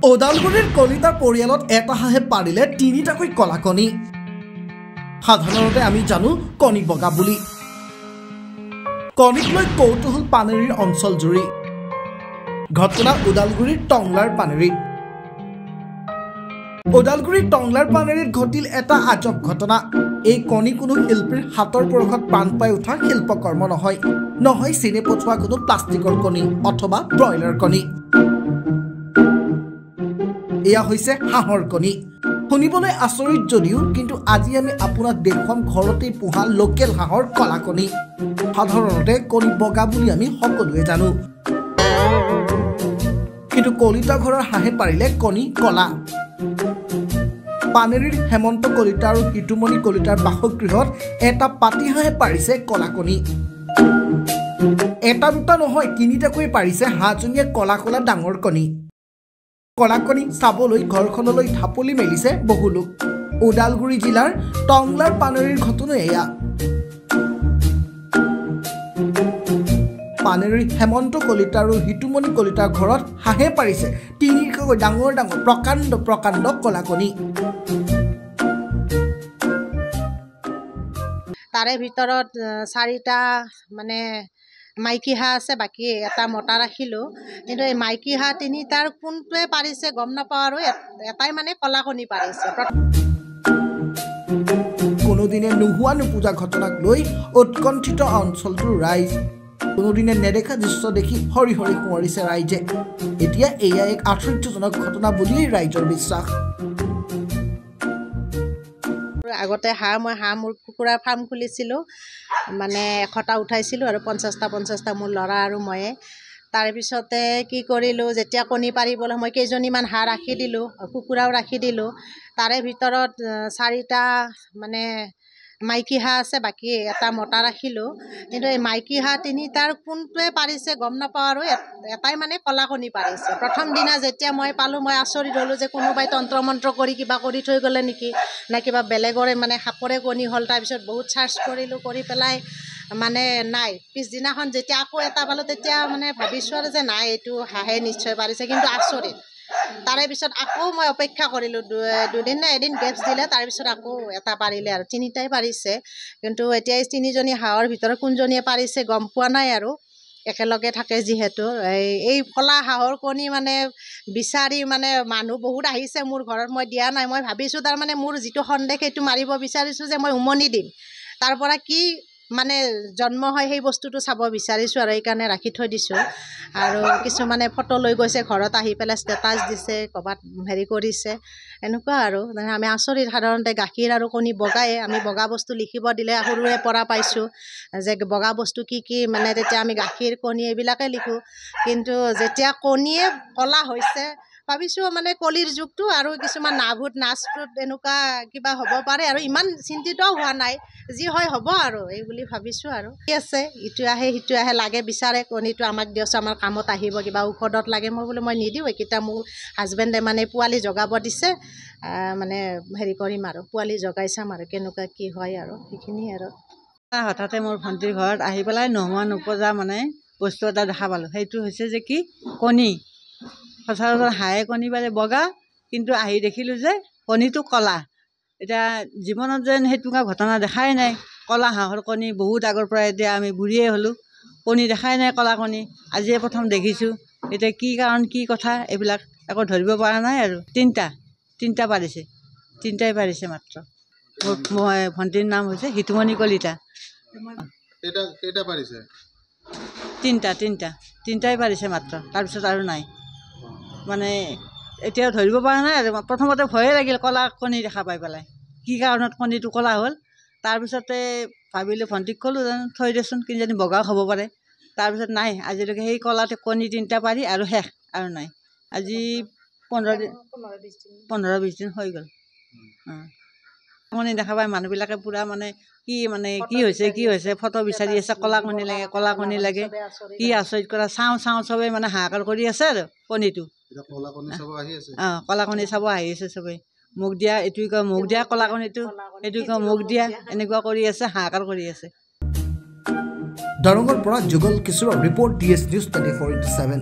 ওদালগুৰিৰ কলিতাৰ পৰিয়ালত এটা হাঁহে পাৰিলে তিনিটাকৈ কলা কণী। সাধাৰণতে আমি জানো কণী বগা বুলি। কণীক লৈ কৌতূহল পানেৰীৰ অঞ্চল জুৰি। ঘটনা ওদালগুৰিৰ টংলাৰ পানেৰীত। ওদালগুৰিৰ টংলাৰ পানেৰীত ঘটিল এটা আজব ঘটনা। এই কণী কোনো শিল্পীৰ হাতৰ পৰশত প্ৰাণ পাই উঠা শিল্পকৰ্ম নহয়, নহয় চিনে পঠোৱা কোনো প্লাষ্টিকৰ কণী অথবা ব্ৰইলাৰ কণী। এয়া হৈছে হাঁহৰ কণী। শুনিবলৈ আচৰিত যদিও কিন্তু আজি আমি আপোনাক দেখুৱাম ঘৰতেই পোহা লোকেল হাঁহৰ কলা কণী। সাধাৰণতে কণী বগা বুলি আমি সকলোৱে জানো, কিন্তু কলিতা ঘৰৰ হাঁহে পাৰিলে কণী কলা। পানেৰীৰ হেমন্ত কলিতা আৰু ঋতুমণি কলিতাৰ বাসগৃহত এটা পাতি হাঁহে পাৰিছে কলা কণী। এটা দুটা নহয়, তিনিটাকৈ পাৰিছে হাঁহজনীয়ে কলা কলা ডাঙৰ কণী। কলা কণী চাবলৈ ঘৰখনলৈ ঢাপলি মেলিছে বহু লোক। ওদালগুৰি জিলাৰ টংলাৰ পানেৰীৰ ঘটনা এয়া। পানেৰীৰ হেমন্ত কলিতা আৰু ঋতুমণি কলিতাৰ ঘৰত হাঁহে পাৰিছে তিনিটাকৈ ডাঙৰ ডাঙৰ প্ৰকাণ্ড প্ৰকাণ্ড কলা কণী। তাৰে ভিতৰত 4টা মানে মাইকী হাঁহ আছে, বাকী এটা মতা ৰাখিলোঁ। কিন্তু এই মাইকী হাঁহ 3টাৰ কোনটোৱে পাৰিছে গম নাপাওঁ, আৰু এটাই মানে কলা কণী পাৰিছে। কোনোদিনে নোহোৱা নোপোজা ঘটনাক লৈ উৎকণ্ঠিত অঞ্চলটোৰ ৰাইজ। কোনোদিনে নেদেখা দৃশ্য দেখি হৰি হৰি সোঁৱৰিছে ৰাইজে। এতিয়া এয়া এক আশ্চৰ্যজনক ঘটনা বুলিয়েই ৰাইজৰ বিশ্বাস। আগতে মই কুকুৰাৰ ফাৰ্ম খুলিছিলোঁ, মানে 100টা উঠাইছিলোঁ আৰু 50টা মোৰ ল'ৰা আৰু ময়ে। তাৰপিছতে কি কৰিলোঁ, যেতিয়া কণী পাৰিবলৈ মই কেইজনীমান হাঁহ ৰাখি দিলোঁ, কুকুৰাও ৰাখি দিলোঁ। তাৰে ভিতৰত 4টা মানে মাইকী হাঁহ আছে, বাকী এটা মতা ৰাখিলোঁ। কিন্তু এই মাইকী হাঁহ 3টাৰ কোনটোৱে পাৰিছে গম নাপাওঁ, আৰু এটাই মানে কলা কণী পাৰিছে। প্ৰথম দিনা যেতিয়া মই পালোঁ, মই আচৰিত হ'লোঁ যে কোনোবাই তন্ত্ৰ মন্ত্ৰ কৰি কিবা কৰি থৈ গ'লে নেকি, নে কিবা বেলেগৰে মানে সাপৰে কণী হ'ল। তাৰপিছত বহুত চাৰ্চ কৰিলোঁ, কৰি পেলাই মানে নাই। পিছদিনাখন যেতিয়া আকৌ এটা পালোঁ, তেতিয়া মানে ভাবিছোঁ আৰু যে নাই, এইটো হাঁহে নিশ্চয় পাৰিছে। কিন্তু আচৰিত, তাৰে পিছত আকৌ মই অপেক্ষা কৰিলোঁ, দুদিন নে এদিন গেপছ দিলে। তাৰপিছত আকৌ এটা পাৰিলে, আৰু 3টাই পাৰিছে। কিন্তু এতিয়া এই 3জনী হাঁহৰ ভিতৰত কোনজনীয়ে পাৰিছে গম পোৱা নাই, আৰু একেলগে থাকে যিহেতু। এই কলা হাঁহৰ কণী মানে বিচাৰি মানে মানুহ বহুত আহিছে মোৰ ঘৰত, মই দিয়া নাই। মই ভাবিছোঁ তাৰমানে মোৰ যিটো সন্দেহ সেইটো মাৰিব বিচাৰিছোঁ যে মই উমনি দিম, তাৰ পৰা কি মানে জন্ম হয় সেই বস্তুটো চাব বিচাৰিছোঁ, আৰু এইকাৰণে ৰাখি থৈ দিছোঁ। আৰু কিছুমানে ফটো লৈ গৈছে ঘৰত, আহি পেলাই ষ্টেটাছ দিছে, ক'ৰবাত হেৰি কৰিছে, এনেকুৱা আৰু। আমি আচৰিত, সাধাৰণতে গাখীৰ আৰু কণী বগাই, আমি বগা বস্তু লিখিব দিলে সৰুৰে পৰা পাইছোঁ যে বগা বস্তু কি কি, মানে তেতিয়া আমি গাখীৰ কণী এইবিলাকে লিখোঁ। কিন্তু যেতিয়া কণীয়ে কলা হৈছে, ভাবিছোঁ মানে কলিৰ যুগটো, আৰু কিছুমান নাভূত নাচভূত এনেকুৱা কিবা হ'ব পাৰে, আৰু ইমান চিন্তিতও হোৱা নাই, যি হয় হ'ব আৰু এই বুলি ভাবিছোঁ। আৰু কি আছে, ইটো আহে সিটো আহে, লাগে বিচাৰে কণীটো আমাক দিয়কচোন, আমাৰ কামত আহিব, কিবা ঔষধত লাগে। মই বোলো মই নিদিওঁ, এইকেইটা মোৰ হাজবেণ্ডে মানে পোৱালি জগাব দিছে, মানে হেৰি কৰিম আৰু পোৱালি জগাই চাম আৰু কেনেকুৱা কি হয়, আৰু সেইখিনি। আৰু হঠাতে মোৰ ভণ্টিৰ ঘৰত আহি পেলাই নোহোৱা নোপোজা মানে বস্তু এটা দেখা পালোঁ। সেইটো হৈছে যে কি, কণী। সচৰাচৰ হাঁহে কণী পাৰে বগা, কিন্তু আহি দেখিলোঁ যে কণীটো কলা। এতিয়া জীৱনত যেন সেইটোকা ঘটনা দেখাই নাই। কলা হাঁহৰ কণী বহুত আগৰ পৰা, এতিয়া আমি বুঢ়ীয়ে হ'লোঁ, কণী দেখাই নাই কলা কণী, আজিয়ে প্ৰথম দেখিছোঁ। এতিয়া কি কাৰণ কি কথা এইবিলাক একো ধৰিব পৰা নাই। আৰু 3টা পাৰিছে, 3টাই পাৰিছে মাত্ৰ। মোৰ ভণ্টিৰ নাম হৈছে ঋতুমণি কলিতা। কেইটা পাৰিছে? 3টাই পাৰিছে মাত্ৰ, তাৰপিছত আৰু নাই। মানে এতিয়াও ধৰিব পৰা নাই। আৰু প্ৰথমতে ভয়ে লাগিল কলা কণী দেখা পাই পেলাই, কি কাৰণত কণীটো কলা হ'ল। তাৰপিছতে ভাবিলোঁ, ভণ্টিক ক'লোঁ জানো থৈ দেচোন, কিজানি বগাও হ'ব পাৰে। তাৰপিছত নাই, আজিলৈকে সেই কলাতে কণী 3টা পাৰি আৰু শেষ, আৰু নাই। আজি 15-20 দিন হৈ গ'ল। কণী দেখা পাই মানুহবিলাকে পূৰা মানে কি হৈছে ফটো বিচাৰি আছে, কলা কণী লাগে, কলা কণী লাগে, কি আচৰিত কৰা। চাওঁ চবেই মানে হাহাকাৰ কৰি আছে আৰু কণীটো। কলা কণী চাব আহি আছে চবেই, মোক দিয়া, এইটোৱে কয় মোক দিয়া কলা কণীটো, এইটোৱে কয় মোক দিয়া, এনেকুৱা কৰি আছে, হাহাকাৰ কৰি আছে। দৰঙৰ পৰা যুগল কিশোৰৰ ৰিপৰ্ট, DS News 24/7।